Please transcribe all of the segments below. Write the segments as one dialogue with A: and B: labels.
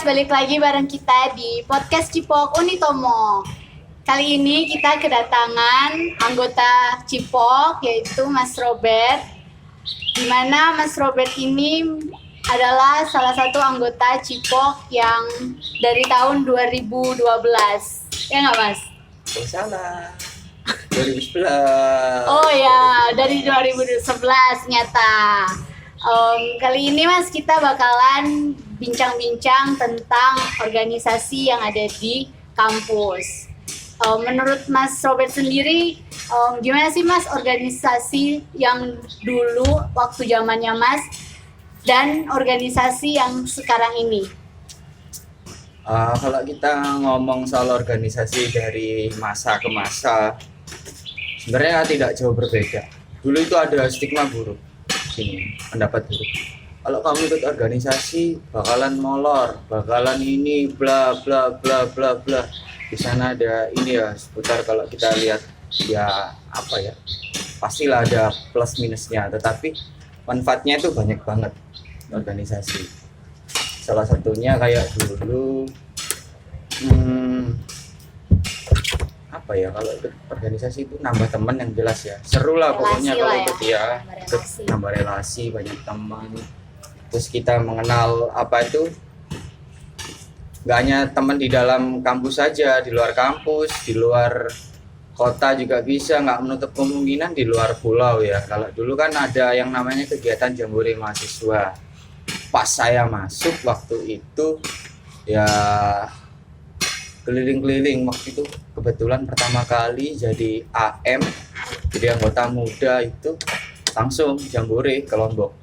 A: balik lagi bareng kita di podcast Cipok Unitomo. Kali ini kita kedatangan anggota Cipok, yaitu Mas Robert. Di mana Mas Robert ini adalah salah satu anggota Cipok yang dari tahun 2012. Ya nggak, Mas?
B: Oh salah, 2011.
A: Oh ya, dari 2011 nyata. Kali ini Mas kita bakalan bincang-bincang tentang organisasi yang ada di kampus. Menurut Mas Robert sendiri, gimana sih Mas organisasi yang dulu waktu zamannya Mas dan organisasi yang sekarang ini?
B: Kalau kita ngomong soal organisasi dari masa ke masa, sebenarnya tidak jauh berbeda. Dulu itu ada stigma buruk, ini pendapat buruk. Kalau kamu ikut organisasi, bakalan molor, bakalan ini, bla bla bla bla bla. Di sana ada ini ya, seputar kalau kita lihat ya apa ya, pastilah ada plus minusnya. Tetapi manfaatnya itu banyak banget organisasi. Salah satunya kayak dulu apa ya, kalau ikut organisasi itu nambah teman yang jelas ya, seru lah pokoknya kalau ikut ya, nambah relasi, banyak teman. Terus kita mengenal apa itu, nggak hanya teman di dalam kampus saja, di luar kampus, di luar kota juga bisa, nggak menutup kemungkinan di luar pulau ya. Kalau dulu kan ada yang namanya kegiatan jambore mahasiswa. Pas saya masuk waktu itu ya keliling-keliling, waktu itu kebetulan pertama kali jadi AM, jadi anggota muda itu langsung jambore ke Lombok.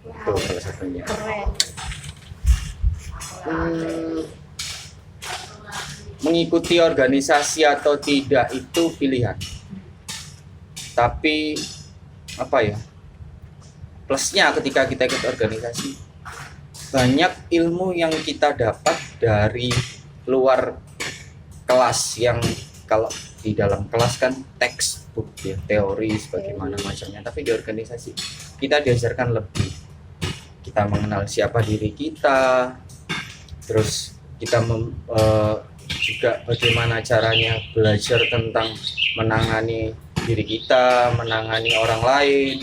B: Itu salah satunya.
A: Keren.
B: Mengikuti organisasi atau tidak itu pilihan. Tapi apa ya? Plusnya ketika kita ikut organisasi, banyak ilmu yang kita dapat dari luar kelas, yang kalau di dalam kelas kan textbook ya, teori sebagaimana macamnya, tapi di organisasi kita diajarkan lebih. Kita mengenal siapa diri kita, terus kita juga bagaimana caranya belajar tentang menangani diri kita, menangani orang lain,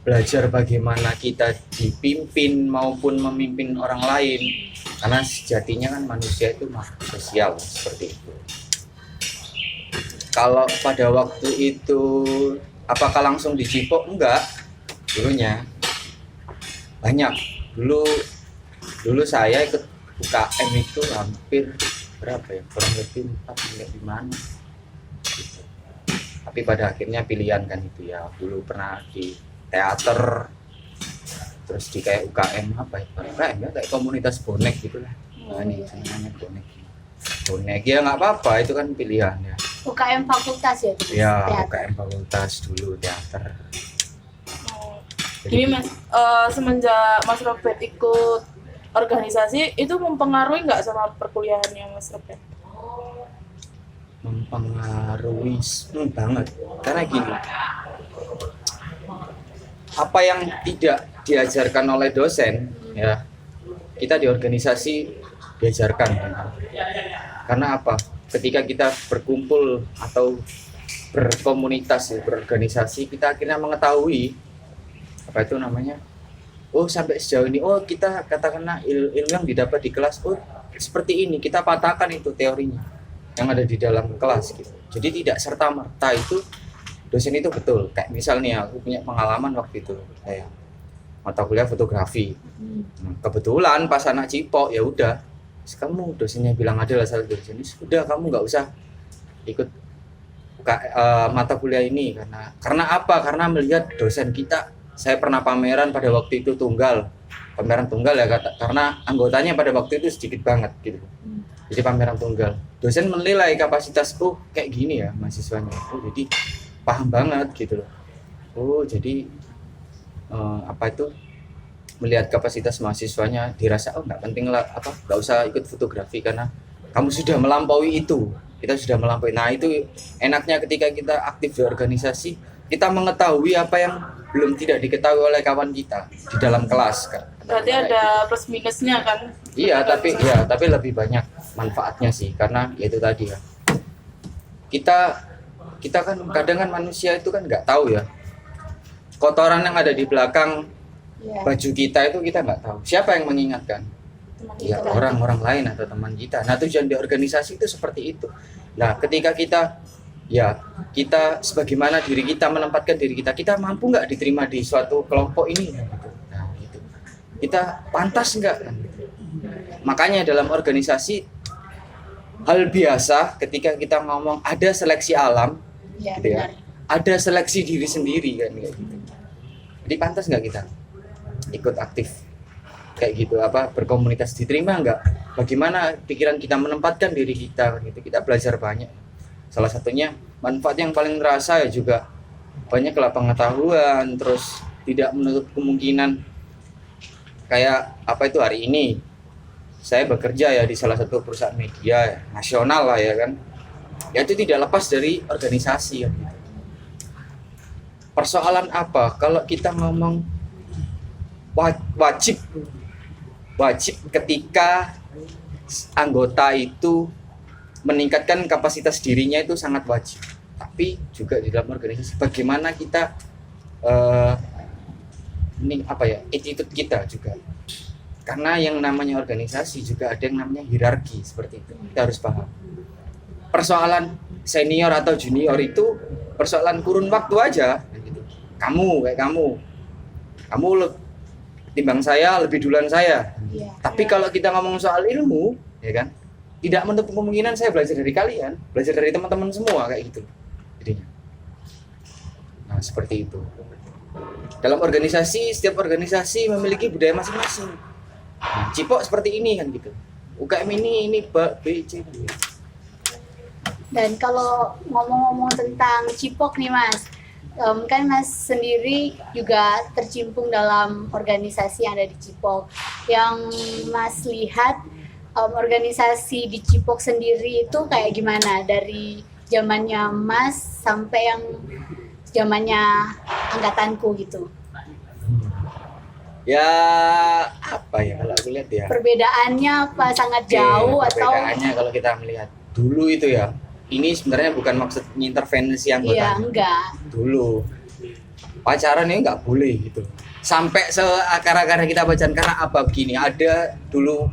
B: belajar bagaimana kita dipimpin maupun memimpin orang lain, karena sejatinya kan manusia itu makhluk sosial seperti itu. Kalau pada waktu itu apakah langsung di Cipok? Enggak, dulunya banyak. Dulu saya ikut UKM itu hampir berapa ya, kurang lebih 4-5 gitu. Tapi pada akhirnya pilihan kan itu ya. Dulu pernah di teater, terus di kayak UKM apa ya, UKM ya kayak komunitas bonek gitulah. Nah ini namanya bonek ya, nggak apa-apa, itu kan pilihan ya.
A: UKM fakultas ya?
B: Ya UKM fakultas dulu, teater.
C: Gini Mas, semenjak Mas Robert ikut organisasi itu mempengaruhi nggak sama perkuliahannya Mas Robert?
B: Mempengaruhi banget, karena gini, apa yang tidak diajarkan oleh dosen ya, kita di organisasi diajarkan kan? Karena apa, ketika kita berkumpul atau berkomunitas, berorganisasi, kita akhirnya mengetahui apa itu namanya, oh sampai sejauh ini, oh kita katakanlah ilmu yang didapat di kelas, oh seperti ini, kita patahkan itu teorinya yang ada di dalam kelas gitu. Jadi tidak serta-merta itu dosen itu betul. Kayak misalnya aku punya pengalaman waktu itu, saya mata kuliah fotografi. Kebetulan pas anak Cipok, ya udah, kamu dosennya bilang adalah salah dosen, sudah kamu nggak usah ikut mata kuliah ini, karena apa? Karena melihat dosen kita, saya pernah pameran pada waktu itu pameran tunggal ya, karena anggotanya pada waktu itu sedikit banget gitu. Jadi pameran tunggal, dosen menilai kapasitasku kayak gini ya mahasiswanya, oh jadi paham banget gitu loh. Oh jadi apa itu, melihat kapasitas mahasiswanya dirasa, oh nggak penting lah, apa nggak usah ikut fotografi karena kamu sudah melampaui itu, kita sudah melampaui. Nah itu enaknya ketika kita aktif di organisasi, kita mengetahui apa yang belum tidak diketahui oleh kawan kita di dalam kelas kan.
C: Berarti ada plus minusnya kan?
B: Iya, tapi lebih banyak manfaatnya sih, karena ya itu tadi ya. Kita kan kadang kan manusia itu kan nggak tahu ya. Kotoran yang ada di belakang
A: Iya.
B: baju kita itu kita nggak tahu. Siapa yang mengingatkan?
C: Teman
B: Ya
C: kita.
B: orang-orang lain atau teman kita. Nah, tujuan di organisasi itu seperti itu. Nah, ketika kita sebagaimana diri kita menempatkan diri kita mampu nggak diterima di suatu kelompok ini? Nah, gitu. Kita pantas nggak? Kan, gitu. Makanya dalam organisasi hal biasa ketika kita ngomong ada seleksi alam,
A: Iya,
B: gitu ya,
A: benar.
B: ada seleksi diri sendiri kan kayak gitu. Jadi pantas nggak kita ikut aktif kayak gitu, berkomunitas, diterima nggak? Bagaimana pikiran kita menempatkan diri kita gitu. Kita belajar banyak. Salah satunya manfaat yang paling terasa ya juga banyak lah pengetahuan, terus tidak menutup kemungkinan kayak itu hari ini saya bekerja ya di salah satu perusahaan media nasional lah ya kan. Ya itu tidak lepas dari organisasi ya. Persoalan apa? Kalau kita ngomong wajib ketika anggota itu meningkatkan kapasitas dirinya itu sangat wajib. Tapi juga di dalam organisasi bagaimana kita attitude kita juga. Karena yang namanya organisasi juga ada yang namanya hierarki seperti itu. Kita harus paham. Persoalan senior atau junior itu persoalan kurun waktu aja. Kamu timbang saya lebih duluan saya.
A: Iya.
B: Tapi kalau kita ngomong soal ilmu, ya kan, tidak menutup kemungkinan saya belajar dari kalian, belajar dari teman-teman semua kayak gitu. Jadinya. Nah, seperti itu. Dalam organisasi, setiap organisasi memiliki budaya masing-masing. Nah, Cipok seperti ini kan gitu. UKM ini B, C.
A: Dan kalau ngomong-ngomong tentang Cipok nih Mas, kan Mas sendiri juga tercimpung dalam organisasi yang ada di Cipok. Yang Mas lihat organisasi di Cipok sendiri itu kayak gimana dari zamannya Mas sampai yang zamannya angkatanku gitu?
B: Ya kalau aku lihat ya.
A: Perbedaannya apa sangat jauh atau?
B: Perbedaannya kalau kita melihat dulu itu ya. Ini sebenarnya bukan maksud intervensi anggota.
A: Iya, enggak.
B: Dulu pacaran ini nggak boleh gitu. Sampai seakar-akarnya kita pacaran karena apa begini? Ada dulu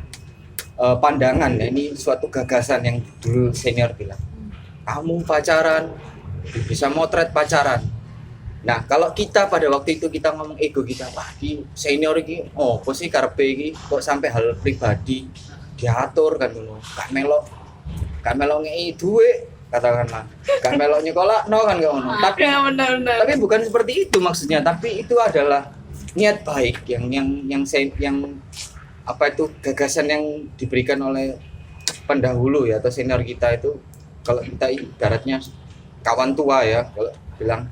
B: pandangan ya, ini suatu gagasan yang dulu senior bilang. Kamu pacaran bisa motret pacaran. Nah, kalau kita pada waktu itu kita ngomong ego kita, wah ini senior ini, apa sih karepe iki kok sampai hal pribadi diatur kan ngono. Gak melok ngei duit katakanlah. Gak melok nyekolakno kan gak ngono. Tapi
C: Ya, benar.
B: tapi bukan seperti itu maksudnya, tapi itu adalah niat baik yang gagasan yang diberikan oleh pendahulu ya atau senior kita itu. Kalau kita ibaratnya kawan tua ya, kalau bilang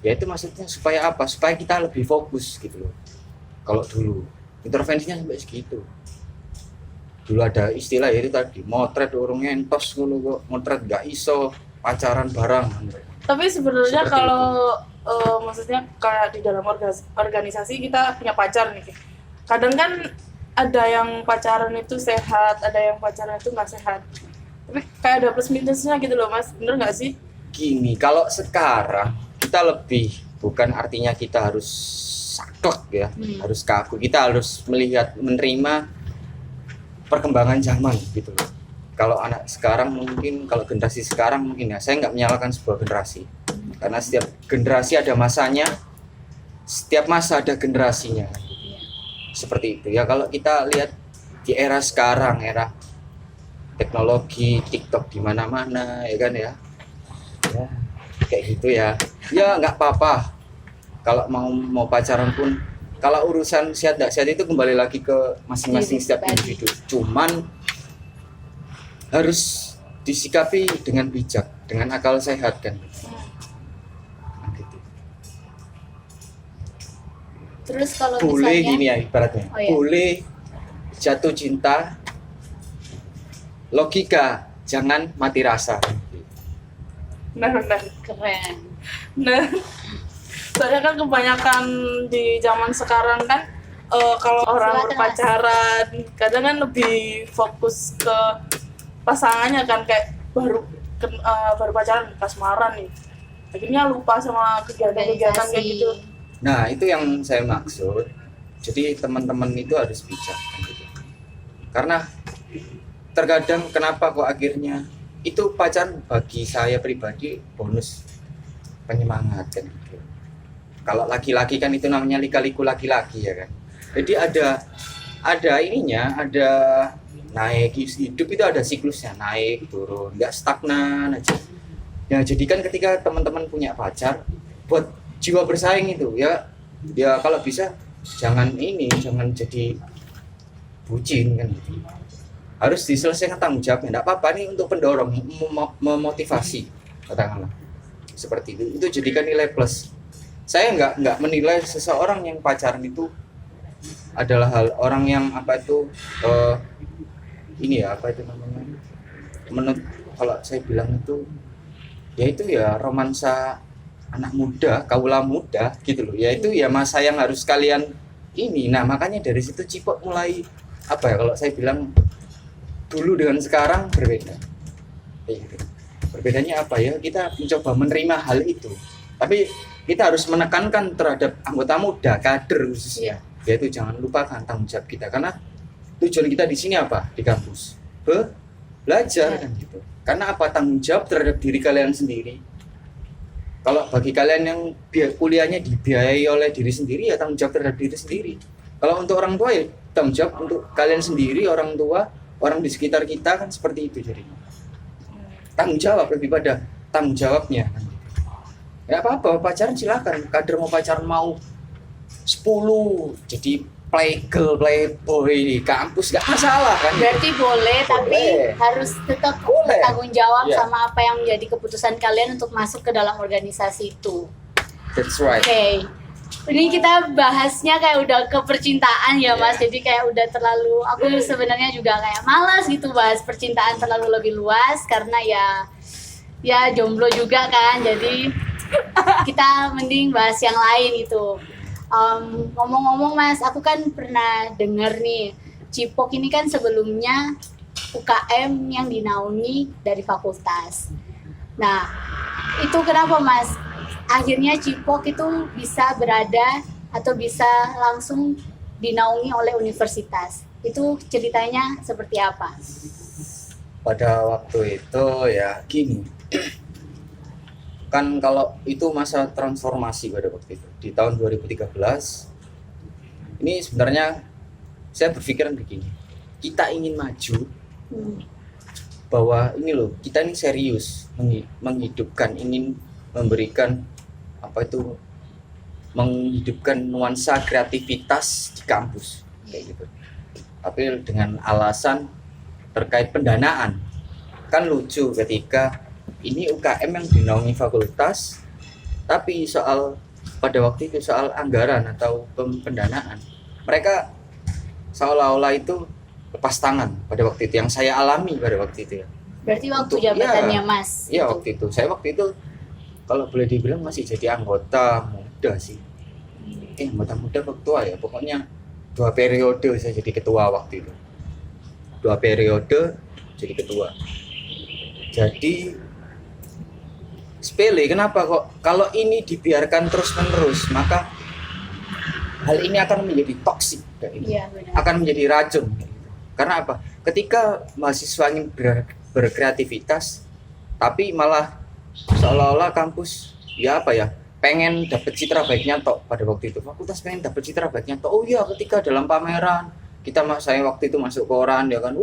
B: ya itu maksudnya supaya apa? Supaya kita lebih fokus gitu loh. Kalau dulu intervensinya sampai segitu. Dulu ada istilah ya itu tadi, motret urung entos ngono kok, motret gak iso pacaran bareng.
C: Tapi sebenarnya
B: Seperti
C: kalau maksudnya kayak di dalam organisasi kita punya pacar nih. Kadang kan ada yang pacaran itu sehat, ada yang pacaran itu nggak sehat. Tapi kayak ada plus minusnya gitu loh Mas, bener nggak sih?
B: Gini, kalau sekarang kita lebih bukan artinya kita harus saklek ya, harus kaku. Kita harus menerima perkembangan zaman gitu loh. Kalau anak sekarang mungkin, kalau generasi sekarang mungkin ya, saya nggak menyalahkan sebuah generasi. Karena setiap generasi ada masanya, setiap masa ada generasinya. Seperti itu ya. Kalau kita lihat di era sekarang, era teknologi, TikTok di mana-mana ya kan ya. Ya, kayak gitu ya. Ya nggak apa-apa. Kalau mau pacaran pun, kalau urusan sehat nggak sehat itu kembali lagi ke masing-masing setiap individu. Cuman harus disikapi dengan bijak, dengan akal sehat kan. Nah, gitu.
A: Terus kalau
B: Boleh
A: misalnya
B: gini ya ibaratnya.
A: Oh, iya.
B: Boleh jatuh cinta, logika, jangan mati rasa.
C: Benar.
A: keren.
C: Nah, soalnya kan kebanyakan di zaman sekarang kan kalau orang
A: Silakan,
C: berpacaran kadang kan lebih fokus ke pasangannya kan, kayak baru pacaran kasmaran nih, akhirnya lupa sama kegiatan-kegiatan kayak
A: Organisasi.
C: gitu.
B: Nah, itu yang saya maksud. Jadi teman-teman itu harus bijak kan gitu. Karena terkadang kenapa kok akhirnya itu pacaran bagi saya pribadi bonus penyemangat kan gitu. Kalau laki-laki kan itu namanya lika-liku laki-laki ya kan. Jadi ada ininya, ada naik hidup itu ada siklusnya, naik turun, nggak stagnan aja. Ya jadi kan ketika teman-teman punya pacar, buat jiwa bersaing itu ya kalau bisa jangan jadi bucin kan gitu. Harus diselesaikan tanggung jawabnya. Nggak apa-apa nih untuk pendorong, memotivasi katakanlah seperti itu jadikan nilai plus. Saya nggak menilai seseorang yang pacaran itu adalah orang yang ini ya apa itu namanya, menurut kalau saya bilang itu ya romansa anak muda, kaula muda gitu loh ya, itu ya masa yang harus kalian ini. Nah makanya dari situ Cipok mulai kalau saya bilang dulu dengan sekarang berbeda. Berbedanya kita mencoba menerima hal itu, tapi kita harus menekankan terhadap anggota muda, kader khususnya, yaitu jangan lupakan tanggung jawab kita, karena tujuan kita di sini apa? Di kampus belajar kan gitu. Karena tanggung jawab terhadap diri kalian sendiri. Kalau bagi kalian yang kuliahnya dibiayai oleh diri sendiri, ya tanggung jawab terhadap diri sendiri. Kalau untuk orang tua ya tanggung jawab untuk kalian sendiri, orang tua, orang di sekitar kita kan seperti itu jadinya. Tanggung jawab lebih pada tanggung jawabnya. Ya apa-apa, pacaran silakan. Kader mau pacaran mau 10 jadi playgirl, playboy di kampus gak masalah kan.
A: Berarti boleh, tapi harus tetap bertanggung jawab sama apa yang menjadi keputusan kalian untuk masuk ke dalam organisasi itu.
B: That's right.
A: Oke. Ini kita bahasnya kayak udah ke percintaan ya Mas, jadi kayak udah terlalu, aku sebenarnya juga kayak malas gitu bahas percintaan terlalu lebih luas, karena ya jomblo juga kan, jadi kita mending bahas yang lain itu. Ngomong-ngomong Mas, aku kan pernah dengar nih, Cipok ini kan sebelumnya UKM yang dinaungi dari fakultas. Nah, itu kenapa Mas? Akhirnya Cipok itu bisa berada atau bisa langsung dinaungi oleh universitas. Itu ceritanya seperti apa?
B: Pada waktu itu ya gini. Kan kalau itu masa transformasi pada waktu itu di tahun 2013 ini sebenarnya saya berpikiran begini, kita ingin maju bahwa ini loh, kita ini serius menghidupkan, ingin memberikan menghidupkan nuansa kreativitas di kampus kayak gitu, tapi dengan alasan terkait pendanaan. Kan lucu ketika ini UKM yang dinaungi fakultas, tapi pada waktu itu soal anggaran atau pendanaan, mereka seolah-olah itu lepas tangan pada waktu itu, yang saya alami pada waktu itu ya.
A: Berarti waktu jabatannya Mas?
B: Iya waktu itu, saya waktu itu kalau boleh dibilang masih jadi anggota muda sih. Anggota muda ketua ya, pokoknya 2 periode saya jadi ketua waktu itu. 2 periode jadi ketua. Jadi sepele, kenapa kok kalau ini dibiarkan terus-menerus maka hal ini akan menjadi toksik akan menjadi racun. Karena apa? Ketika mahasiswa ingin berkreativitas tapi malah seolah-olah kampus pengen dapat citra baiknya pada waktu itu, fakultas pengen dapat citra baiknya ketika dalam pameran saya waktu itu masuk koran ya kan,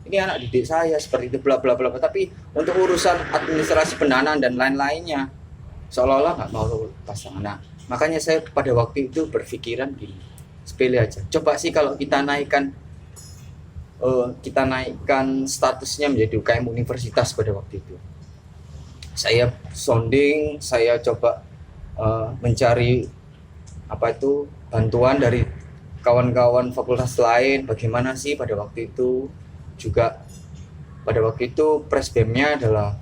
B: ini anak didik saya seperti itu bla bla bla, tapi untuk urusan administrasi pendanaan dan lain-lainnya seolah-olah nggak mau pasangan. Nah, makanya saya pada waktu itu berpikiran gini, sepele aja, coba sih kalau kita naikkan statusnya menjadi UKM universitas pada waktu itu. Saya sounding, saya coba mencari bantuan dari kawan-kawan fakultas lain, bagaimana sih pada waktu itu. Juga pada waktu itu presbemnya adalah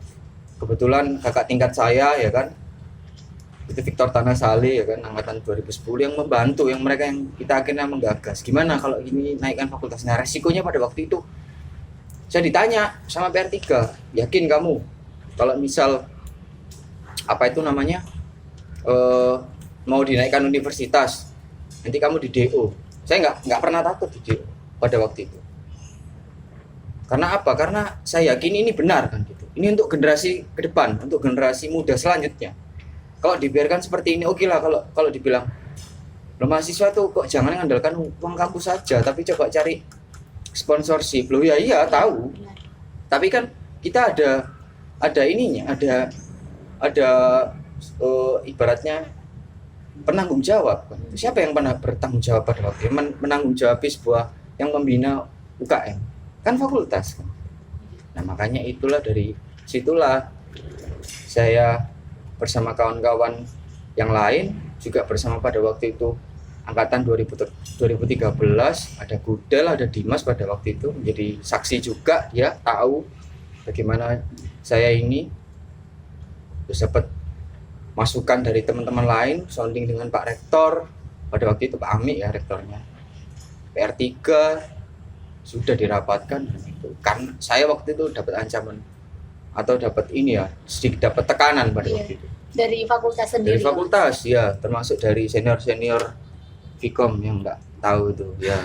B: kebetulan kakak tingkat saya ya kan, itu Victor Tanasali ya kan, angkatan 2010 yang membantu, yang mereka yang kita akhirnya menggagas gimana kalau ini naikkan fakultas. Nah resikonya pada waktu itu saya ditanya sama PR3, yakin kamu kalau misal apa itu namanya mau dinaikkan universitas nanti kamu di DO. Saya nggak pernah takut di DO pada waktu itu. Karena apa? Karena saya yakin ini benar kan gitu. Ini untuk generasi ke depan, untuk generasi muda selanjutnya. Kalau dibiarkan seperti ini, oke lah. Kalau dibilang, lo mahasiswa tuh kok jangan mengandalkan uang kampus saja, tapi coba cari sponsorship. Lo ya iya tahu. Tapi kan kita ada ininya, ada ibaratnya penanggung jawab. Siapa yang pernah bertanggung jawab pada waktu itu? Menanggung jawab sebuah yang membina UKM. Kan fakultas kan. Nah makanya itulah dari situlah saya bersama kawan-kawan yang lain juga bersama pada waktu itu angkatan 2013 ada Gudel, ada Dimas pada waktu itu menjadi saksi juga, ya tahu bagaimana saya ini terus dapat masukan dari teman-teman lain, sounding dengan Pak Rektor pada waktu itu, Pak Ami ya rektornya, PR3 sudah dirapatkan. Kan saya waktu itu dapat ancaman atau dapat ini ya, sedikit dapat tekanan pada waktu itu
A: dari fakultas sendiri.
B: dari fakultas ya, termasuk dari senior Vkom yang nggak tahu itu ya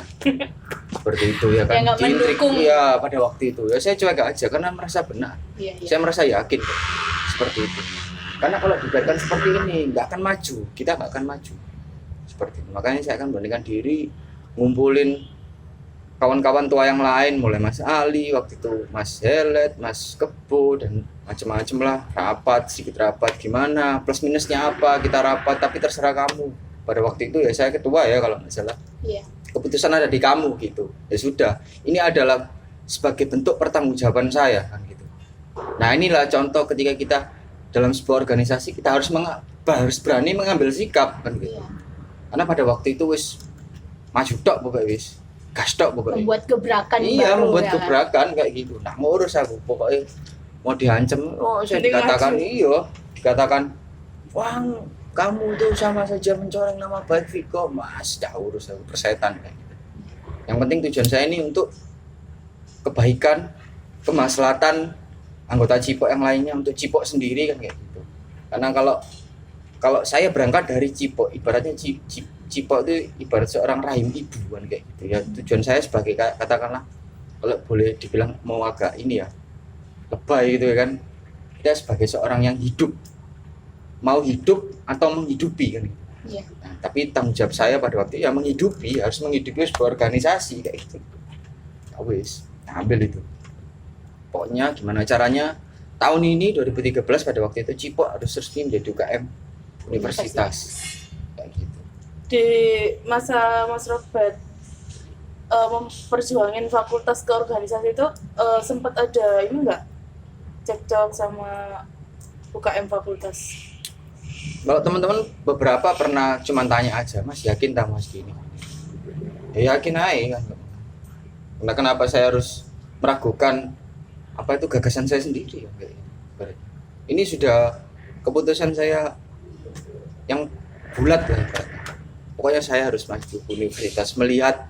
B: seperti itu ya kan,
A: yang nggak mendukung.
B: ya pada waktu itu ya saya cuek aja karena merasa benar. Saya merasa yakin kok, seperti itu. Karena kalau dibiarkan seperti ini nggak akan maju, kita nggak akan maju seperti itu. Makanya saya akan beranikan diri ngumpulin kawan-kawan tua yang lain, mulai Mas Ali waktu itu, Mas Helet, Mas Kebo dan macam-macam lah, sedikit rapat gimana, plus minusnya apa, kita rapat, tapi terserah kamu. Pada waktu itu ya saya ketua ya kalau nggak salah. Keputusan ada di kamu gitu. Ya sudah, ini adalah sebagai bentuk pertanggungjawaban saya kan gitu. Nah inilah contoh ketika kita dalam sebuah organisasi kita harus berani mengambil sikap kan gitu. Karena pada waktu itu wis maju tok pokoknya wis. Gas tok pokoknya.
A: Membuat gebrakan
B: baru, membuat
A: ya
B: gebrakan kayak gitu. Nah ngurus aku pokoknya mau diancam, saya dikatakan dikatakan wah kamu tuh sama saja mencoreng nama baik Vkom. Mas dah urus aku persetan kayak gitu. Yang penting tujuan saya ini untuk kebaikan, kemaslahatan anggota Cipok yang lainnya, untuk Cipok sendiri kan kayak gitu. Karena kalau saya berangkat dari Cipok, ibaratnya Cipok itu ibarat seorang rahim ibu kan kayak gitu ya. Tujuan saya sebagai katakanlah kalau boleh dibilang mau agak ini ya lebay gitu ya kan, kita sebagai seorang yang hidup, mau hidup atau menghidupi kan gitu. Nah, tapi tanggung jawab saya pada waktu itu ya menghidupi, harus menghidupi sebuah organisasi kayak gitu. Ya wis, ambil itu. Pokoknya gimana caranya tahun ini 2013 pada waktu itu Cipok harus resmi menjadi UKM universitas. Kayak gitu.
C: Di masa Mas Robert memperjuangin fakultas ke organisasi itu sempat ada ini enggak cekcok sama UKM fakultas?
B: Kalau teman-teman beberapa pernah cuman tanya aja, Mas yakin tak Mas gini? Ya yakin aja kan. Karena kenapa saya harus meragukan apa itu gagasan saya sendiri ya? Ini sudah keputusan saya yang bulat lah. Pokoknya saya harus maju universitas, melihat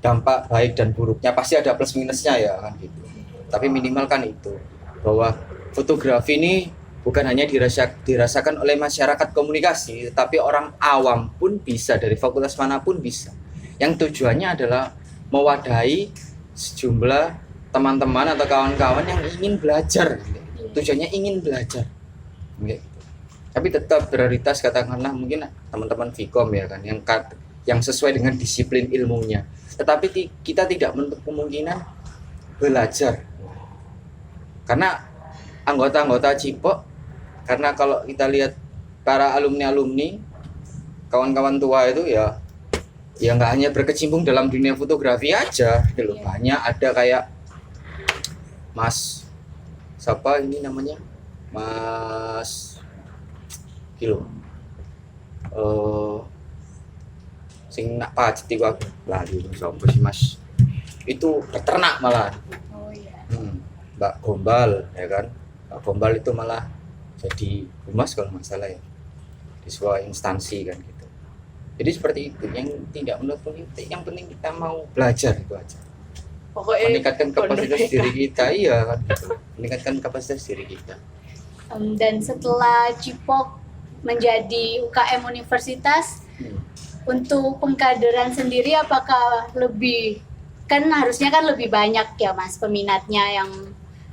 B: dampak baik dan buruknya, pasti ada plus minusnya ya kan gitu. Tapi minimal kan itu, bahwa fotografi ini bukan hanya dirasakan oleh masyarakat komunikasi, tetapi orang awam pun bisa, dari fakultas manapun bisa. Yang tujuannya adalah mewadahi sejumlah teman-teman atau kawan-kawan yang ingin belajar. Tujuannya ingin belajar. Tapi tetap prioritas katakanlah mungkin teman-teman Vkom ya kan, yang sesuai dengan disiplin ilmunya. Tetapi kita tidak menutup kemungkinan belajar. Karena anggota-anggota Cipok, karena kalau kita lihat para alumni-alumni, kawan-kawan tua itu ya nggak hanya berkecimpung dalam dunia fotografi aja, gitu. Banyak ada kayak Mas siapa ini namanya, Mas kilo sing nak paceti wae lali sopo sih Mas, itu peternak malah. Mbak Gombal ya kan, Mbak Gombal itu malah jadi humas kalau nggak salah ya, di sebuah instansi kan gitu. Jadi seperti itu, yang tidak menutup itu, yang penting kita mau belajar itu aja,
C: Pokoknya
B: meningkatkan kapasitas
C: Indonesia.
B: diri kita, iya kan gitu, meningkatkan kapasitas diri kita.
A: Dan setelah Cipok menjadi UKM universitas, untuk pengkaderan sendiri apakah lebih, kan harusnya kan lebih banyak ya Mas peminatnya yang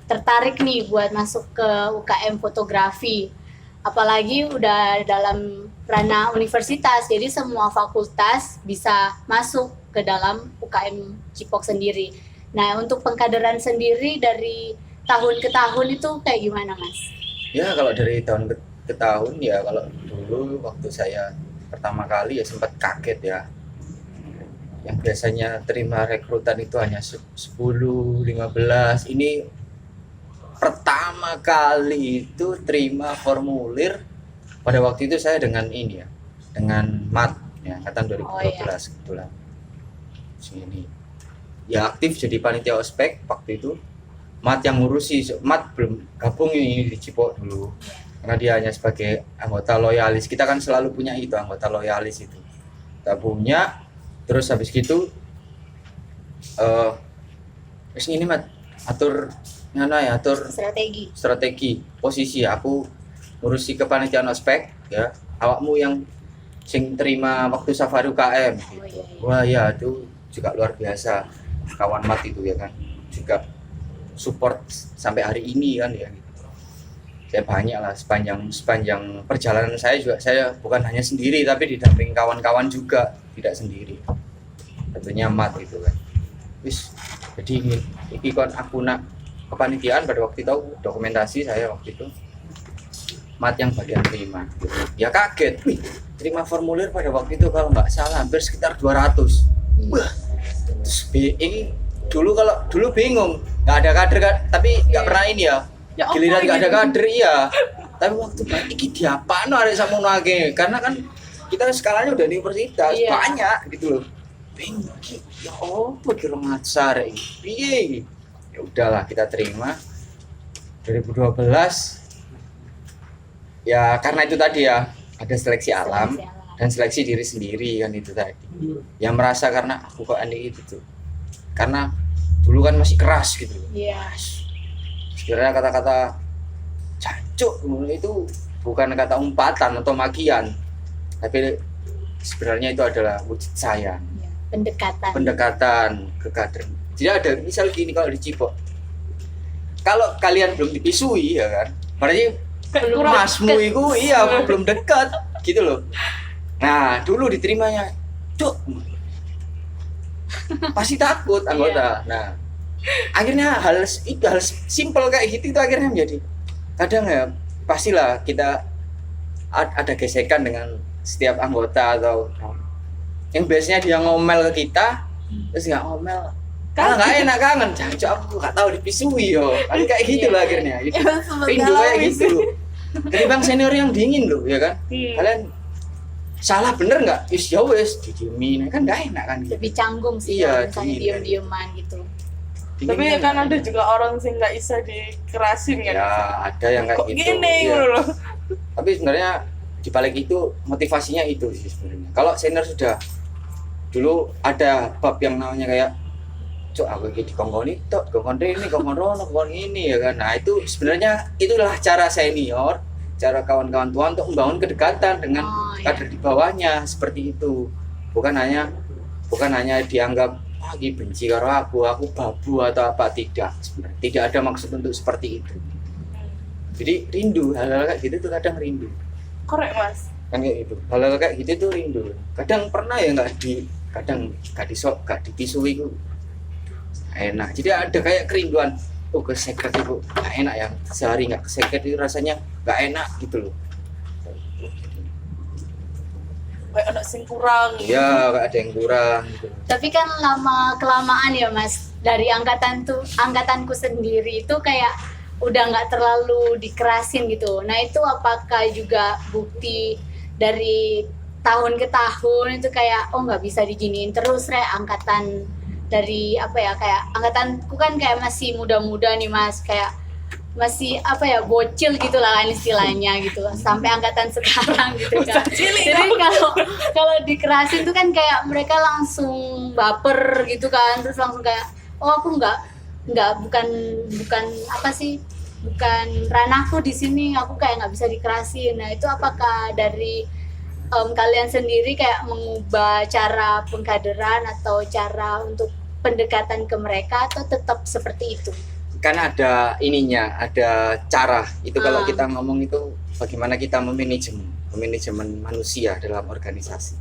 A: tertarik nih buat masuk ke UKM fotografi, apalagi udah dalam ranah universitas, jadi semua fakultas bisa masuk ke dalam UKM Cipok sendiri. Nah, untuk pengkaderan sendiri dari tahun ke tahun itu kayak gimana Mas?
B: Ya kalau dari tahun ke tahun ya, kalau dulu waktu saya pertama kali ya sempat kaget ya. Yang biasanya terima rekrutan itu hanya 10, 15. Ini pertama kali itu terima formulir pada waktu itu saya dengan ini ya, dengan MAT ya, angkatan 2012 kebetulan. Sini. Ya aktif jadi panitia ospek waktu itu. MAT yang ngurusi, MAT belum gabung ini di Cipok dulu. Karena dia hanya sebagai anggota loyalis. Kita kan selalu punya itu, anggota loyalis itu. Kita punya, terus habis gitu terus ini Mat, atur strategi posisi, aku ngurusi kepanitiaan ospek ya, awakmu yang sing terima waktu safari UKM gitu.
A: Oh, iya.
B: Wah ya itu juga luar biasa, kawan Mat itu ya kan, juga support sampai hari ini kan ya gitu. Saya banyak lah sepanjang perjalanan saya juga, saya bukan hanya sendiri tapi didampingi kawan-kawan juga, tidak sendiri. Tentunya Mat itu kan. Wis jadi iki kon aku nak kepanitiaan pada waktu itu, dokumentasi saya waktu itu Mat yang bagian terima gitu. Ya kaget, wih terima formulir pada waktu itu kalau nggak salah hampir sekitar 200. Wah, terus ini dulu bingung, nggak ada kader kan, tapi nggak pernah ini ya, giliran nggak ada kader iya, tapi waktu ini diapano ada samono ake, karena kan kita skalanya udah di universitas banyak gitu loh, bingung ya kira ngasar piye, ya udahlah kita terima 2012 ya, karena itu tadi ya ada seleksi alam dan seleksi diri sendiri kan itu tadi, yang merasa karena aku kok aneh itu tuh, karena dulu kan masih keras gitu.
A: Iya.
B: Sebenarnya kata-kata jancuk itu bukan kata umpatan atau magian, tapi sebenarnya itu adalah wujud sayang.
A: Iya.
B: Pendekatan ke kader. Jadi ada misal gini, kalau di Cipok, kalau kalian belum dipisui ya kan, berarti masmu itu iya belum dekat gitu loh. Nah dulu diterimanya, cuk pasti takut anggota. Nah akhirnya hal simpel kayak gitu itu akhirnya menjadi, kadang ya pastilah kita ada gesekan dengan setiap anggota, atau yang biasanya dia ngomel ke kita terus nggak ngomel, karena nggak enak kangen, jancuk aku nggak tahu dipisui yo, kan kayak gitu lah akhirnya gitu. Rindu kayak gitu. Dari bang senior yang dingin loh ya kan, kalian salah bener nggak, ya wes dijamin kan nggak enak kan gitu.
A: Lebih canggung sih
B: Iya,
A: kalau misalnya diem-dieman gitu.
C: Tapi kan ada juga orang sih nggak bisa dikerasin kan.
B: Ya ada yang kayak
C: kok
B: gitu
C: gini
B: ya.
C: gitu loh.
B: Tapi sebenarnya di balik itu motivasinya itu sih sebenarnya. Kalau senior sudah dulu ada bab yang namanya kayak, cok aku di kongkoni tok, kongkon ini, kongkon rono, kongkon ini ya kan. Nah itu sebenarnya itulah cara senior, cara kawan-kawan tua untuk membangun kedekatan dengan kader di bawahnya, seperti itu. Bukan hanya dianggap lagi benci karo aku babu atau apa, tidak, sebenarnya tidak ada maksud untuk seperti itu. Jadi rindu hal-hal kayak gitu tuh, kadang rindu.
C: Korek mas.
B: Kan kayak gitu, hal-hal kayak gitu tuh rindu. Kadang pernah ya nggak dipisui itu enak. Jadi ada kayak kerinduan, keseket itu nggak enak ya, sehari nggak keseket itu rasanya nggak enak gitu loh.
C: Kayak ada sing kurang.
B: Iya, kayak ada yang kurang gitu.
A: Tapi kan lama kelamaan ya Mas, dari angkatanku sendiri itu kayak udah nggak terlalu dikerasin gitu. Nah itu apakah juga bukti dari tahun ke tahun itu kayak nggak bisa diginiin terus angkatan dari apa ya, kayak angkatanku kan kayak masih muda-muda nih Mas, kayak masih apa ya, bocil gitu lah kan istilahnya gitu, sampai angkatan sekarang gitu kan. Jadi kalau dikerasin tuh kan kayak mereka langsung baper gitu kan, terus langsung kayak oh aku nggak bukan apa sih, bukan ranahku di sini, aku kayak nggak bisa dikerasin. Nah itu apakah dari kalian sendiri kayak mengubah cara pengkaderan atau cara untuk pendekatan ke mereka, atau tetap seperti itu?
B: Kan ada ininya, ada cara itu. Kalau
A: Ah.
B: kita ngomong itu bagaimana kita memanajemen manusia dalam organisasi.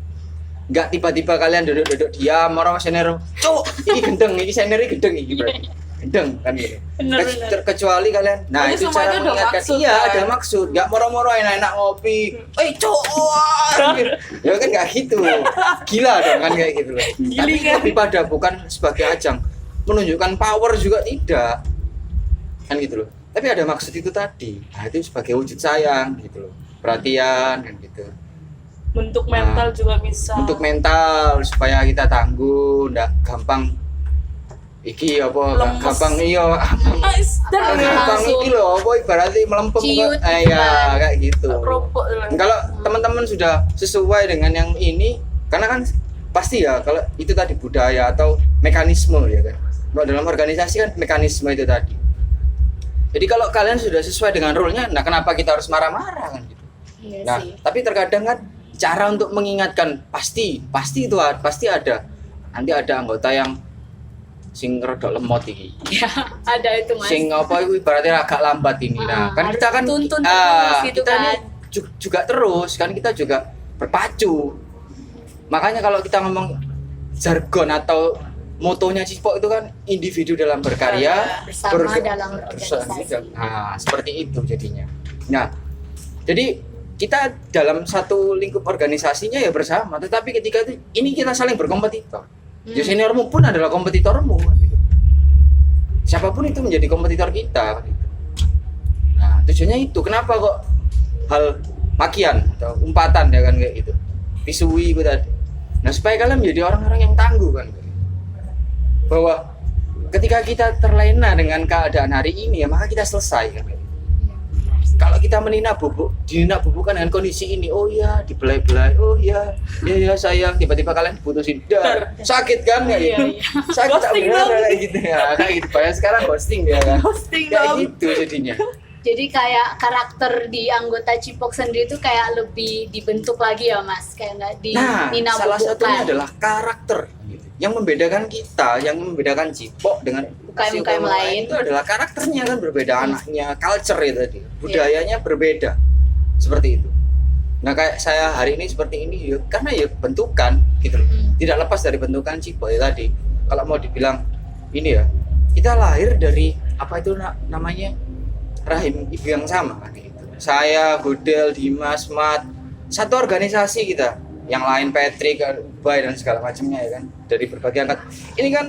B: Nggak tiba-tiba kalian duduk diam, orang senior, cuk, ini gendeng, ini senior, ini gendeng, ini berarti gendeng kan gitu.
A: Bener.
B: Kecuali kalian, nah
C: Jadi
B: itu
C: semua
B: cara
C: itu ada
B: mengingatkan.
C: maksud,
B: Iya,
C: kan?
B: ada maksud. Nggak moro-moro enak-enak ngopi, cuk, wah, gitu. Ya kan nggak gitu, gila dong kan kayak gitu loh. Tapi
C: Gilingan.
B: lebih pada bukan sebagai ajang menunjukkan power juga tidak, kan gitu loh. Tapi ada maksud itu tadi. Nah itu sebagai wujud sayang gitu loh, perhatian kan gitu.
C: Bentuk mental juga bisa.
B: Untuk mental supaya kita tangguh, ndak gampang iki apa
C: Lemes.
B: gampang iya
C: Dan
B: gampang
A: langsung
B: iki lho apa ibaratnya melempem
A: ciut
B: kok.
A: gitu
B: Ya
A: kan.
B: kayak gitu.
C: ropok.
B: Kalau teman-teman sudah sesuai dengan yang ini, karena kan pasti ya kalau itu tadi budaya atau mekanisme ya kan. Kalau dalam organisasi kan mekanisme itu tadi. Jadi kalau kalian sudah sesuai dengan role-nya, nah kenapa kita harus marah-marah kan gitu.
A: Iya
B: Nah,
A: sih.
B: tapi terkadang kan cara untuk mengingatkan pasti itu pasti ada. Nanti ada anggota yang sing rada lemot iki.
A: Ya, ada itu Mas.
B: Sing apa itu ibaratnya agak lambat ini. Nah, kan
A: harus
B: kita kan
A: dituntun terus gitu
B: kita ini
A: kan.
B: juga terus kan kita juga berpacu. Makanya kalau kita ngomong jargon atau motonya Cipok itu kan individu dalam berkarya
A: Bersama dalam organisasi.
B: Nah, seperti itu jadinya. Nah, jadi kita dalam satu lingkup organisasinya ya bersama, tetapi ketika itu ini kita saling berkompetitor. Ya seniormu pun adalah kompetitormu kan gitu. Siapapun itu menjadi kompetitor kita kan gitu. Nah, tujuannya itu. Kenapa kok hal makian atau umpatan ya kan kayak gitu. Pisui itu tadi. Nah, supaya kalian menjadi orang-orang yang tangguh kan. Bahwa ketika kita terlena dengan keadaan hari ini ya maka kita selesai kan. Kalau kita dininak bubukkan dengan kondisi ini, oh iya dibelai-belai, oh iya, ya sayang, tiba-tiba kalian putusin, dar, sakit kan kayak gitu, sakit tak
C: Ghosting
B: benar
C: dong.
B: kayak gitu ya, kayak gitu. Banyak sekarang ghosting ya kan,
C: Ghosting
B: kayak
C: dong.
B: gitu jadinya.
A: Jadi kayak karakter di anggota Cipok sendiri itu kayak lebih dibentuk lagi ya Mas, kayak nggak di
B: Nah,
A: nina
B: salah
A: bubukkan.
B: satunya adalah karakter. Gitu. Yang membedakan kita, yang membedakan Cipok dengan
A: UKM lain
B: itu adalah karakternya kan berbeda, anaknya, culture itu tadi, budayanya berbeda, seperti itu. Nah kayak saya hari ini seperti ini, ya, karena ya bentukan gitu loh, tidak lepas dari bentukan Cipok ya tadi. Kalau mau dibilang ini ya, kita lahir dari apa itu namanya rahim ibu yang sama kan gitu. Saya, Godel, Dimas, Mat, satu organisasi kita. Yang lain Patrick, Ubay dan segala macamnya ya kan. Dari berbagai angkat. Ini kan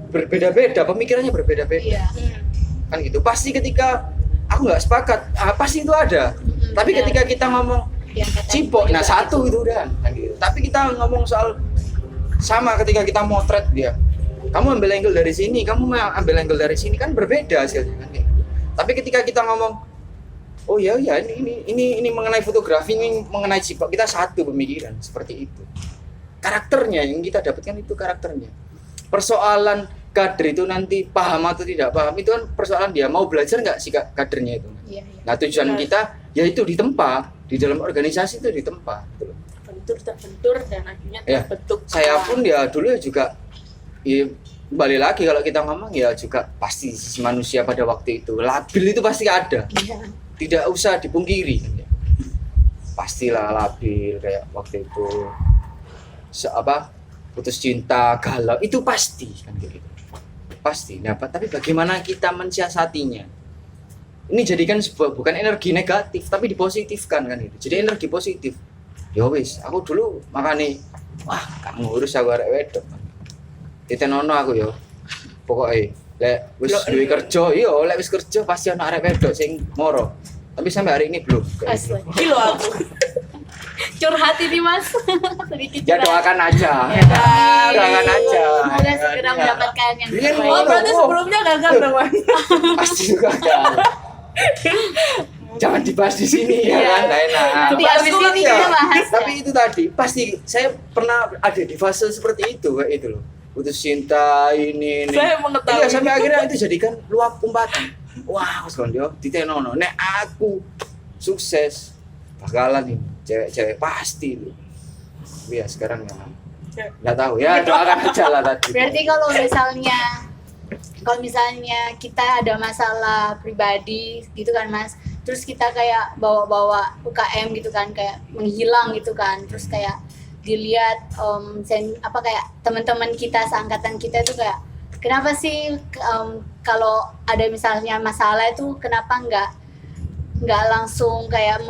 B: berbeda-beda, pemikirannya berbeda-beda.
A: Iya.
B: Kan gitu. Pasti ketika aku nggak sepakat, pasti itu ada. Tapi
A: benar.
B: ketika kita ngomong
A: Yang kata
B: Cipok,
A: Ibu
B: nah
A: juga
B: satu itu udah kan gitu. Tapi kita ngomong soal sama ketika kita motret dia. Kamu ambil angle dari sini, kamu ambil angle dari sini kan berbeda hasilnya kan gitu. Tapi ketika kita ngomong oh ya ini mengenai fotografi, ini mengenai Cipok, kita satu pemikiran seperti itu. Karakternya yang kita dapatkan itu karakternya. Persoalan kader itu nanti paham atau tidak paham itu kan persoalan dia mau belajar nggak sih kadernya itu.
A: Iya, iya.
B: Nah tujuan kita yaitu ditempa di dalam organisasi itu ditempa. Gitu loh.
C: Bentur dan akhirnya
B: Ya,
C: terbentuk.
B: Saya pun ya dulu ya juga ya, kembali lagi kalau kita ngomong ya juga pasti sisi manusia pada waktu itu labil itu pasti ada.
A: Iya.
B: Tidak usah dipungkiri kan ya. Pastilah labil kayak waktu itu putus cinta, galau itu pasti kan gitu. Pasti. Nah, tapi bagaimana kita mensiasatinya? Ini jadikan sebuah bukan energi negatif tapi dipositifkan kan gitu. Jadi energi positif. Ya wis, aku dulu makane wah, gak ngurus aku arek wedok. Ditenono aku yo. Pokoke lek wis duwe kerja, iya lek wis kerja pasti ana arek wedok sing moro. Tapi sampai hari ini belum.
A: Asli.
C: Kilo aku.
A: Curhat ini Mas. Sedikit
B: Ya
A: curhat.
B: doakan aja. Doakan aja.
A: Semoga segera
B: Ya.
A: mendapatkan yang
B: Iya,
A: terbaik.
C: Oh berarti sebelumnya gagal dong Mas.
B: Pasti juga ada. Jangan dibahas di sini ya kan, nggak enak.
A: Nanti habis ini
B: Ya,
A: kita bahas.
B: tapi itu tadi pasti saya pernah ada di fase seperti itu kayak itu loh. Putus cinta ini.
C: Saya mengetahui.
B: Iya, sampai akhirnya itu jadikan luap umpatan. Wah, sekondo ditenono. Nek aku sukses bakalan nih cewek-cewek pasti itu. Tapi ya sekarang ya nggak tahu ya, doakan aja lah tadi.
A: Berarti kalau misalnya kita ada masalah pribadi gitu kan Mas, terus kita kayak bawa-bawa UKM gitu kan, kayak menghilang gitu kan, terus kayak dilihat kayak teman-teman kita seangkatan kita itu kayak kenapa sih kalau ada misalnya masalah itu kenapa nggak langsung kayak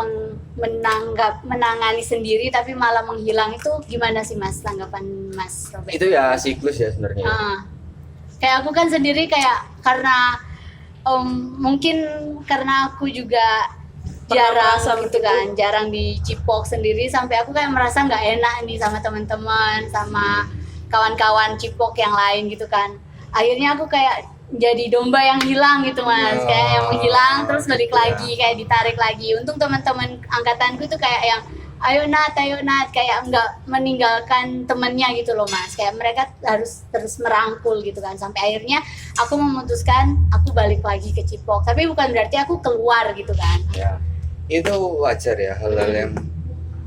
A: menangani sendiri tapi malah menghilang, itu gimana sih Mas tanggapan Mas Robert?
B: Itu ya siklus ya sebenarnya.
A: Kayak aku kan sendiri kayak karena mungkin karena aku juga jarang gitu kan, jarang di Cipok sendiri, sampai aku kayak merasa nggak enak nih sama teman-teman, sama kawan-kawan Cipok yang lain gitu kan. Akhirnya aku kayak jadi domba yang hilang gitu Mas, kayak yang menghilang terus balik lagi, kayak ditarik lagi. Untung teman-teman angkatanku tuh kayak yang ayo Nat, kayak nggak meninggalkan temennya gitu loh Mas, kayak mereka harus terus merangkul gitu kan, sampai akhirnya aku memutuskan aku balik lagi ke Cipok, tapi bukan berarti aku keluar gitu kan.
B: Ya, itu wajar ya, hal-hal yang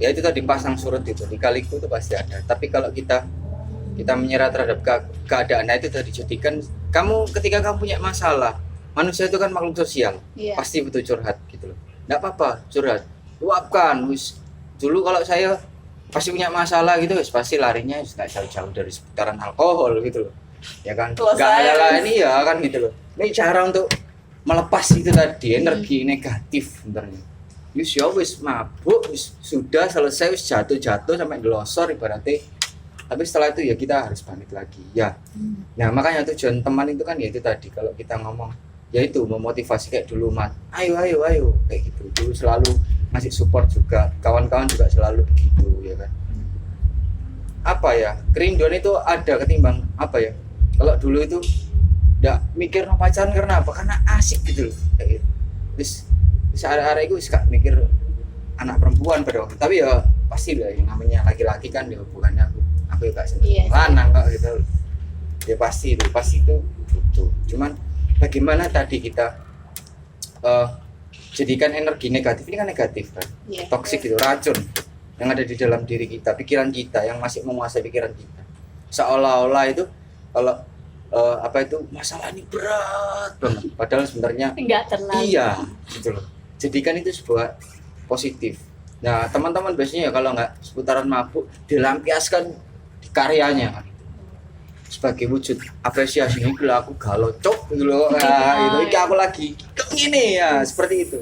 B: ya itu tadi pasang surut itu di kaliku itu pasti ada. Tapi kalau kita menyerah terhadap keadaan, nah itu tadi jadikan kamu ketika kamu punya masalah, manusia itu kan makhluk sosial, pasti butuh curhat gitu loh. Nggak apa-apa curhat, luapkan. Dulu kalau saya pasti punya masalah gitu, pasti larinya nggak jauh-jauh dari seputaran alkohol gitu loh, ya kan? Nggak ada lah ini ya kan gitu loh. Ini cara untuk melepas itu tadi energi negatif sebenarnya. Ya wis mabuk, sudah selesai, wis jatuh sampai gelosor ibaratnya. Tapi setelah itu ya kita harus bangkit lagi ya. Nah makanya tujuan teman itu kan ya itu tadi, kalau kita ngomong ya itu memotivasi kayak dulu Mat, ayo kayak gitu. Dulu selalu ngasih support juga, kawan-kawan juga selalu begitu ya kan. Apa ya, kerinduan itu ada ketimbang apa ya, kalau dulu itu nggak mikir no pacaran karena apa, karena asik gitu loh kayak gitu. Terus arek-arek itu gak mikir anak perempuan pada waktu, tapi ya pasti lah yang namanya laki-laki kan ya bukannya aku juga seneng lanang kok gitu ya, pasti itu butuh. Cuman bagaimana tadi kita jadikan energi negatif ini kan negatif kan, toksik gitu, racun yang ada di dalam diri kita, pikiran kita yang masih menguasai pikiran kita, seolah-olah itu kalau masalah ini berat banget, padahal sebenarnya
A: enggak terlalu.
B: Iya gitu loh, jadikan itu sebuah positif. Nah teman-teman biasanya ya kalau nggak seputaran mabuk, dilampiaskan di karyanya kan, sebagai wujud apresiasi. Ini gila aku galau cok gitu loh, nah, itu aku lagi ini ya seperti itu.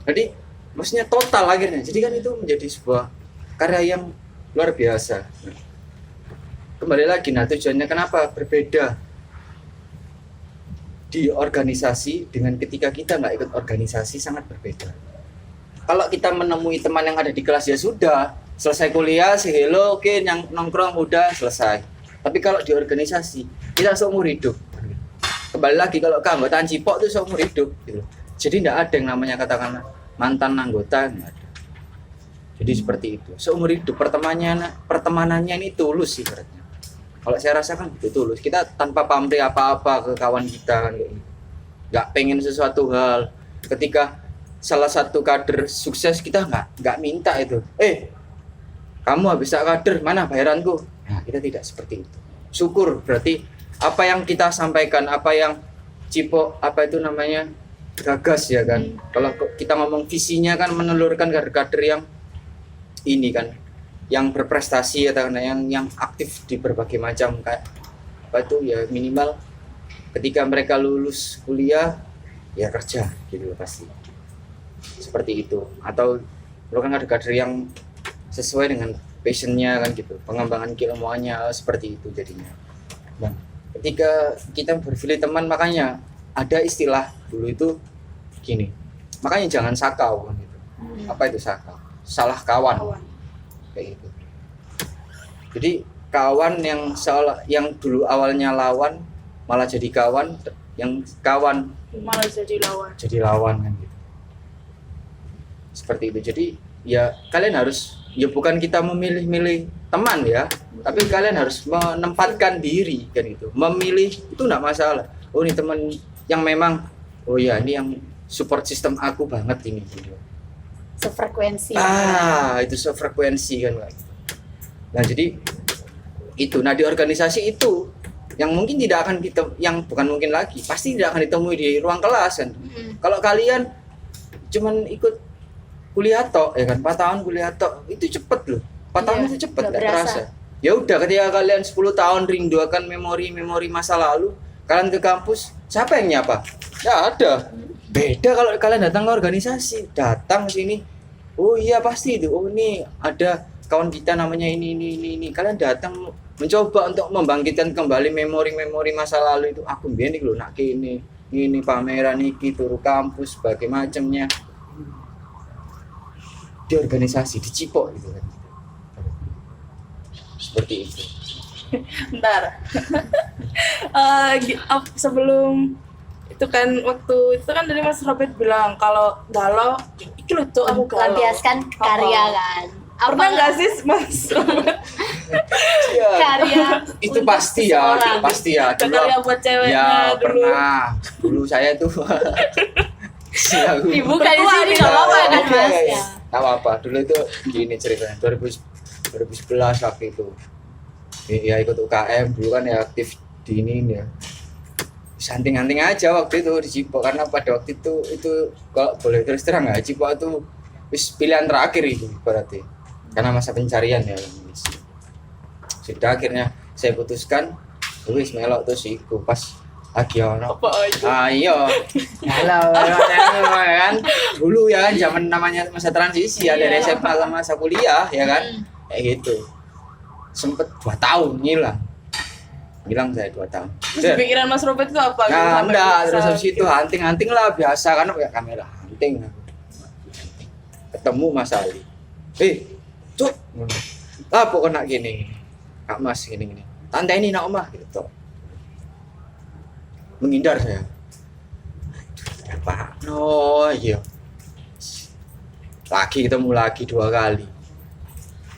B: Jadi maksudnya total akhirnya, jadi kan itu menjadi sebuah karya yang luar biasa. Kembali lagi, nah tujuannya kenapa berbeda di organisasi dengan ketika kita nggak ikut organisasi, sangat berbeda. Kalau kita menemui teman yang ada di kelas ya sudah, selesai kuliah, hello, oke, yang nongkrong udah selesai. Tapi kalau di organisasi, kita seumur hidup. Kembali lagi, kalau keanggotaan Cipok itu seumur hidup gitu. Jadi tidak ada yang namanya katakanlah mantan anggota, nggak ada. Jadi seperti itu, seumur hidup. Pertemanannya ini tulus sih berarti. Kalau saya rasakan itu tulus. Kita tanpa pamrih apa-apa ke kawan kita kan, nggak pengen sesuatu hal. Ketika salah satu kader sukses, kita nggak minta itu. Kamu habis kader, mana bayaranku? Nah, kita tidak seperti itu. Syukur berarti apa yang kita sampaikan, apa yang Cipok gagas ya kan. Kalau kita ngomong visinya kan menelurkan kader-kader yang ini kan, yang berprestasi atau yang aktif di berbagai macam kayak apa itu ya, minimal ketika mereka lulus kuliah ya kerja gitu pasti. Seperti itu. Atau kan kader-kader yang sesuai dengan passionnya kan gitu, pengembangan keilmuannya seperti itu jadinya. Nah, ketika kita berpilih teman, makanya ada istilah dulu itu gini, makanya jangan sakau kan gitu. Apa itu sakau? Salah kawan. Kayak gitu. Jadi kawan yang dulu awalnya lawan malah jadi kawan, yang kawan
C: malah jadi lawan.
B: Jadi lawan kan gitu. seperti itu. Jadi ya kalian harus, ya bukan kita memilih-milih teman ya, tapi kalian harus menempatkan diri kan itu. Memilih itu enggak masalah. Oh ini teman yang memang, oh ya ini yang support system aku banget ini gitu.
A: Sefrekuensi.
B: Itu sefrekuensi kan Kak. Nah jadi itu, nah di organisasi itu yang mungkin tidak akan yang bukan mungkin lagi, pasti tidak akan ditemui di ruang kelas kan. Kalau kalian cuman ikut kuliah tok ya kan, 4 tahun kuliah tok itu cepet loh, 4 tahun itu cepet, nggak terasa. Ya udah, ketika kalian 10 tahun rindu akan memori-memori masa lalu, kalian ke kampus, siapa yang nyapa? Ya ada. Beda kalau kalian datang ke organisasi, datang ke sini, oh iya pasti itu, oh ini ada kawan kita namanya ini. Kalian datang mencoba untuk membangkitkan kembali memori-memori masa lalu itu. Aku biar nih lho nak ini pameran iki turu kampus bagai macamnya. Di organisasi dicipok gitu kan. Seperti itu.
C: Bentar. Sebelum itu kan, waktu itu kan dari Mas Robert bilang kalau galau iki lho Cuk, aku galau.
A: Melampiaskan karya kan.
C: Pernah nggak sih Mas Robert
B: Ya,
A: karya
B: itu pasti ya,
A: seseorang.
B: pasti ya.
C: karya buat ceweknya
B: Ya
C: dulu?
B: pernah. Dulu saya tuh
A: Dibuka di sini nggak apa-apa kan Mas ya.
B: Nggak apa-apa. Dulu itu gini ceritanya. 2011 waktu itu. Ya ikut UKM dulu kan ya, aktif di ini ya. Santing-anting aja waktu itu di Cipok, karena pada waktu itu kalau boleh terus terang ya, Cipok itu wis pilihan terakhir itu berarti. Karena masa pencarian ya. Sudah akhirnya saya putuskan wis melok terus iku pas lagi ono. Iya. Halo kan. Dulu ya kan zaman namanya masa transisi ya, dari SMA ke masa kuliah ya kan. Kayak gitu. Sempet 2 tahun ngilang saya 2 tahun.
C: Terus pikiran Mas Robert itu apa?
B: Nah,
C: Sampai
B: enggak,
C: bisa
B: terus habis itu
C: gitu.
B: hunting lah biasa kan, pakai kamera hunting. Ketemu Mas Ali. Cuk. Lah pokoknya gini. Kak Mas gini. Tante ini nak omah gitu. Menghindar saya. Apa? No, iya. Lagi ketemu lagi 2 kali.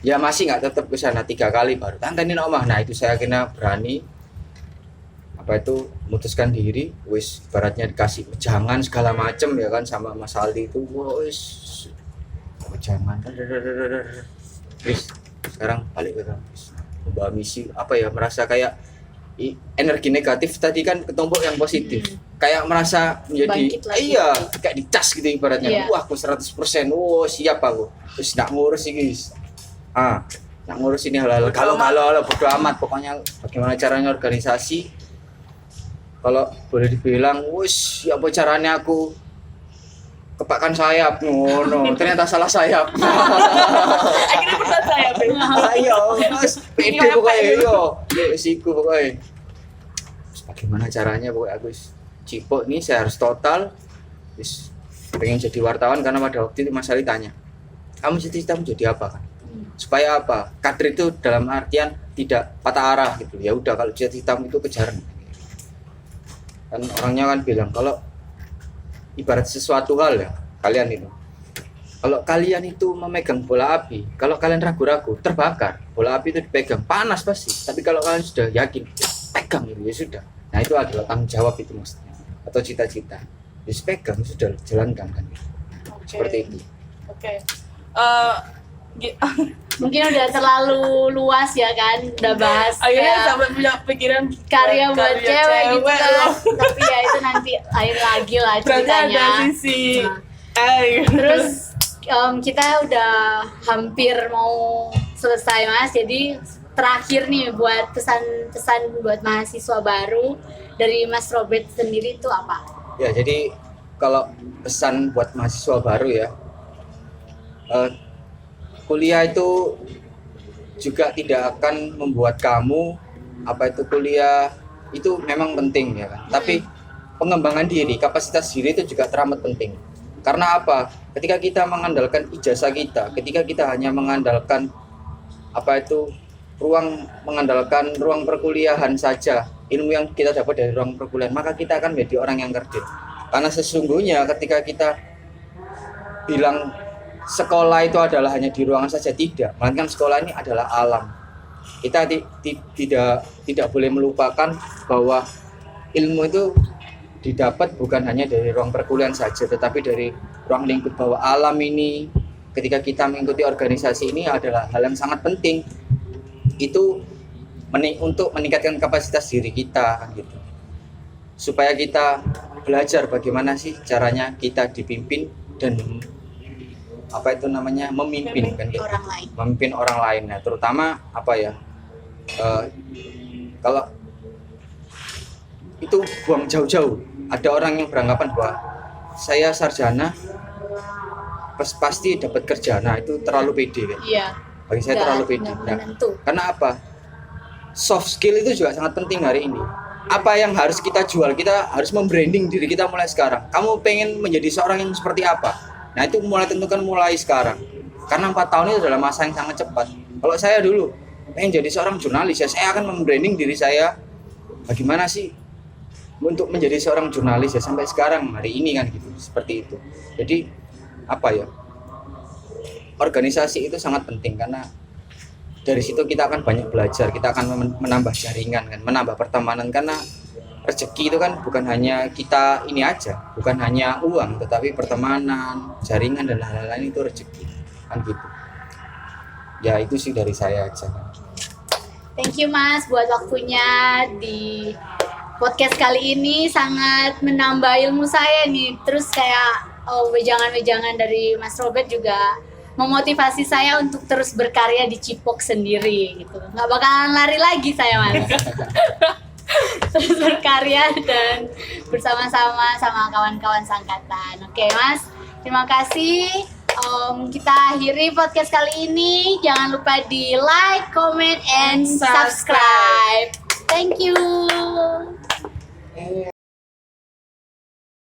B: Ya masih nggak tetap ke sana 3 kali baru. Tante ini nak omah. Nah, itu saya akhirnya berani memutuskan diri, wis ibaratnya dikasih jangan segala macem ya kan sama Mas Aldi itu, wis jangan, wis sekarang balik ke kampus membawa misi apa ya, merasa kayak energi negatif tadi kan ketumpuk yang positif, kayak merasa menjadi iya kayak dicas gitu ibaratnya. Wah aku 100%, siap aku, terus nak ngurus ini nak ngurus ini hal-hal kalau bodo amat, pokoknya bagaimana caranya organisasi. Kalau boleh dibilang, wis apa caranya aku kepakkan sayap, no, ternyata salah sayap.
C: Akhirnya pesan saya,
B: Ayo, mas, pede pokoknya, isiku pokoknya. Bagaimana caranya pokoknya aku Cipok nih, saya harus total, pengen jadi wartawan karena pada waktu itu Mas Ali tanya, kamu cita-citamu jadi apa kan? Supaya apa? Kader itu dalam artian tidak patah arah gitu. Ya udah kalau cita-citamu itu kejar. Kan orangnya kan bilang kalau ibarat sesuatu hal ya kalian itu, kalau kalian itu memegang bola api, kalau kalian ragu-ragu terbakar, bola api itu dipegang panas pasti, tapi kalau kalian sudah yakin pegang itu ya sudah, nah itu adalah tanggung jawab itu maksudnya, atau cita-cita just pegang sudah jalankan kan. Seperti itu.
A: Mungkin udah terlalu luas ya kan, udah bahas
C: akhirnya sampai punya pikiran
A: karya buat cewek gitu kan. Tapi ya itu nanti lain lagi lah ceritanya.
C: Ada sisi.
A: Terus kita udah hampir mau selesai Mas, jadi terakhir nih buat pesan-pesan buat mahasiswa baru dari Mas Robert sendiri itu apa?
B: Ya jadi kalau pesan buat mahasiswa baru ya, kuliah itu juga tidak akan membuat kamu kuliah itu memang penting ya kan. Tapi pengembangan diri, kapasitas diri itu juga teramat penting. Karena apa? Ketika kita mengandalkan ijazah kita, ketika kita hanya mengandalkan ruang perkuliahan saja, ilmu yang kita dapat dari ruang perkuliahan, maka kita akan menjadi orang yang kerdil. Karena sesungguhnya ketika kita bilang sekolah itu adalah hanya di ruangan saja, tidak, melainkan sekolah ini adalah alam. Kita tidak boleh melupakan bahwa ilmu itu didapat bukan hanya dari ruang perkuliahan saja, tetapi dari ruang lingkup bawah alam ini. Ketika kita mengikuti organisasi ini adalah hal yang sangat penting. Itu untuk meningkatkan kapasitas diri kita kan gitu. Supaya kita belajar bagaimana sih caranya kita dipimpin dan memimpin kan gitu.
A: Orang lain.
B: Memimpin orang lain. Nah, terutama kalau itu buang jauh-jauh. Ada orang yang beranggapan bahwa saya sarjana pasti dapat kerja. Nah, itu terlalu pede kan.
A: Iya.
B: Bagi saya terlalu pede. Nah, karena apa? Soft skill itu juga sangat penting hari ini. Apa yang harus kita jual? Kita harus membranding diri kita mulai sekarang. Kamu pengen menjadi seorang yang seperti apa? Nah, itu tentukan mulai sekarang. Karena 4 tahun itu adalah masa yang sangat cepat. Kalau saya dulu pengen jadi seorang jurnalis, ya saya akan membranding diri saya. Bagaimana sih untuk menjadi seorang jurnalis ya sampai sekarang hari ini kan gitu. Seperti itu. Jadi organisasi itu sangat penting karena dari situ kita akan banyak belajar, kita akan menambah jaringan kan, menambah pertemanan karena rezeki itu kan bukan hanya kita ini aja, bukan hanya uang, tetapi pertemanan, jaringan dan hal-hal lain itu rezeki kan gitu. Ya itu sih dari saya aja.
A: Thank you Mas buat waktunya di podcast kali ini, sangat menambah ilmu saya nih. Terus kayak wejangan-wejangan dari Mas Robert juga memotivasi saya untuk terus berkarya di Cipok sendiri gitu. Nggak bakalan lari lagi saya Mas. Terus berkarya dan bersama-sama sama kawan-kawan sangkatan. Oke Mas, terima kasih. Kita akhiri podcast kali ini. Jangan lupa di like, comment, and subscribe. Thank you.